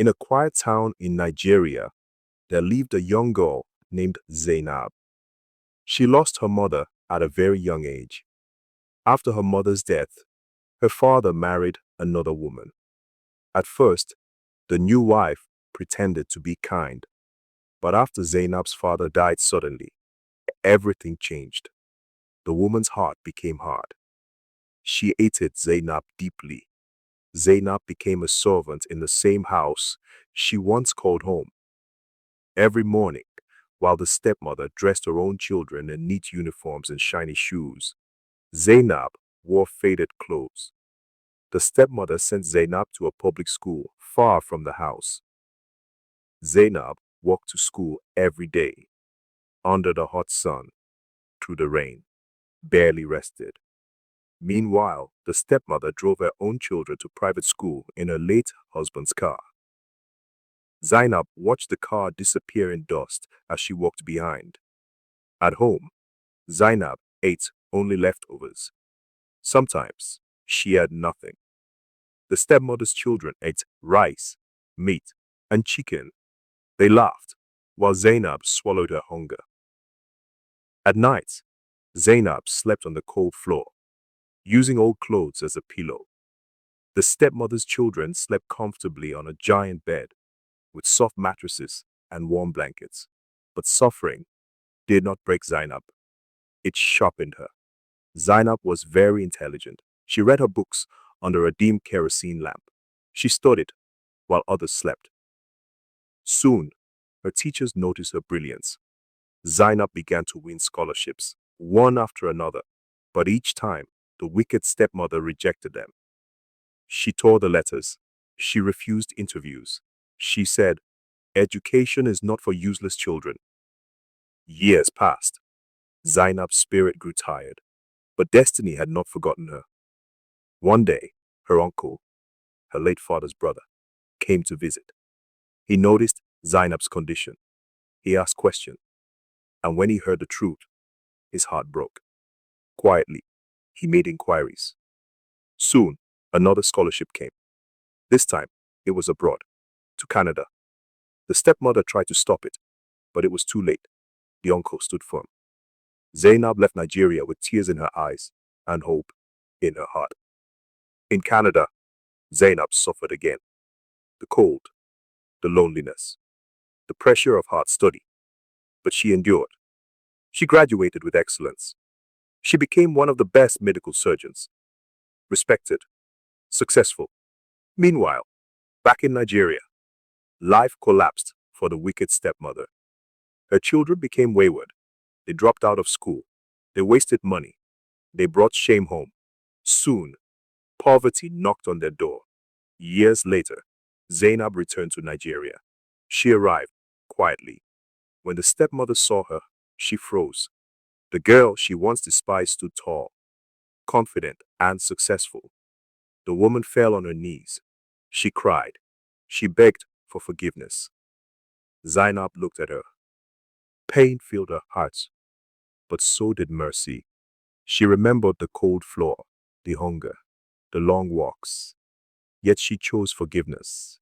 In a quiet town in Nigeria, there lived a young girl named Zainab. She lost her mother at a very young age. After her mother's death, her father married another woman. At first, the new wife pretended to be kind, but after Zainab's father died suddenly, everything changed. The woman's heart became hard. She hated Zainab deeply. Zainab became a servant in the same house she once called home. Every morning, while the stepmother dressed her own children in neat uniforms and shiny shoes, Zainab wore faded clothes. The stepmother sent Zainab to a public school far from the house. Zainab walked to school every day, under the hot sun, through the rain, barely rested. Meanwhile, the stepmother drove her own children to private school in her late husband's car. Zainab watched the car disappear in dust as she walked behind. At home, Zainab ate only leftovers. Sometimes she had nothing. The stepmother's children ate rice, meat, and chicken. They laughed, while Zainab swallowed her hunger. At night, Zainab slept on the cold floor, using old clothes as a pillow. The stepmother's children slept comfortably on a giant bed, with soft mattresses and warm blankets. But suffering did not break Zainab. It sharpened her. Zainab was very intelligent. She read her books under a dim kerosene lamp. She studied while others slept. Soon, her teachers noticed her brilliance. Zainab began to win scholarships, one after another, but each time, the wicked stepmother rejected them. She tore the letters. She refused interviews. She said, "Education is not for useless children." Years passed. Zainab's spirit grew tired, but destiny had not forgotten her. One day, her uncle, her late father's brother, came to visit. He noticed Zainab's condition. He asked questions, and when he heard the truth, his heart broke. Quietly, he made inquiries. Soon, another scholarship came. This time, it was abroad, to Canada. The stepmother tried to stop it, but it was too late. The uncle stood firm. Zainab left Nigeria with tears in her eyes and hope in her heart. In Canada, Zainab suffered again. The cold, the loneliness, the pressure of hard study. But she endured. She graduated with excellence. She became one of the best medical surgeons. Respected, successful. Meanwhile, back in Nigeria, life collapsed for the wicked stepmother. Her children became wayward. They dropped out of school. They wasted money. They brought shame home. Soon, poverty knocked on their door. Years later, Zainab returned to Nigeria. She arrived quietly. When the stepmother saw her, she froze. The girl she once despised stood tall, confident, and successful. The woman fell on her knees. She cried. She begged for forgiveness. Zainab looked at her. Pain filled her heart, but so did mercy. She remembered the cold floor, the hunger, the long walks. Yet she chose forgiveness.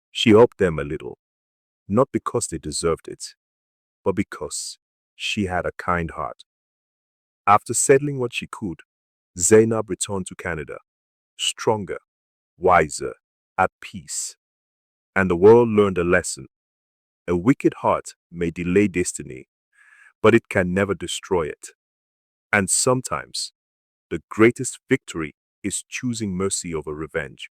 She helped them a little, not because they deserved it, but because she had a kind heart. After settling what she could, Zainab returned to Canada, stronger, wiser, at peace. And the world learned a lesson. A wicked heart may delay destiny, but it can never destroy it. And sometimes, the greatest victory is choosing mercy over revenge.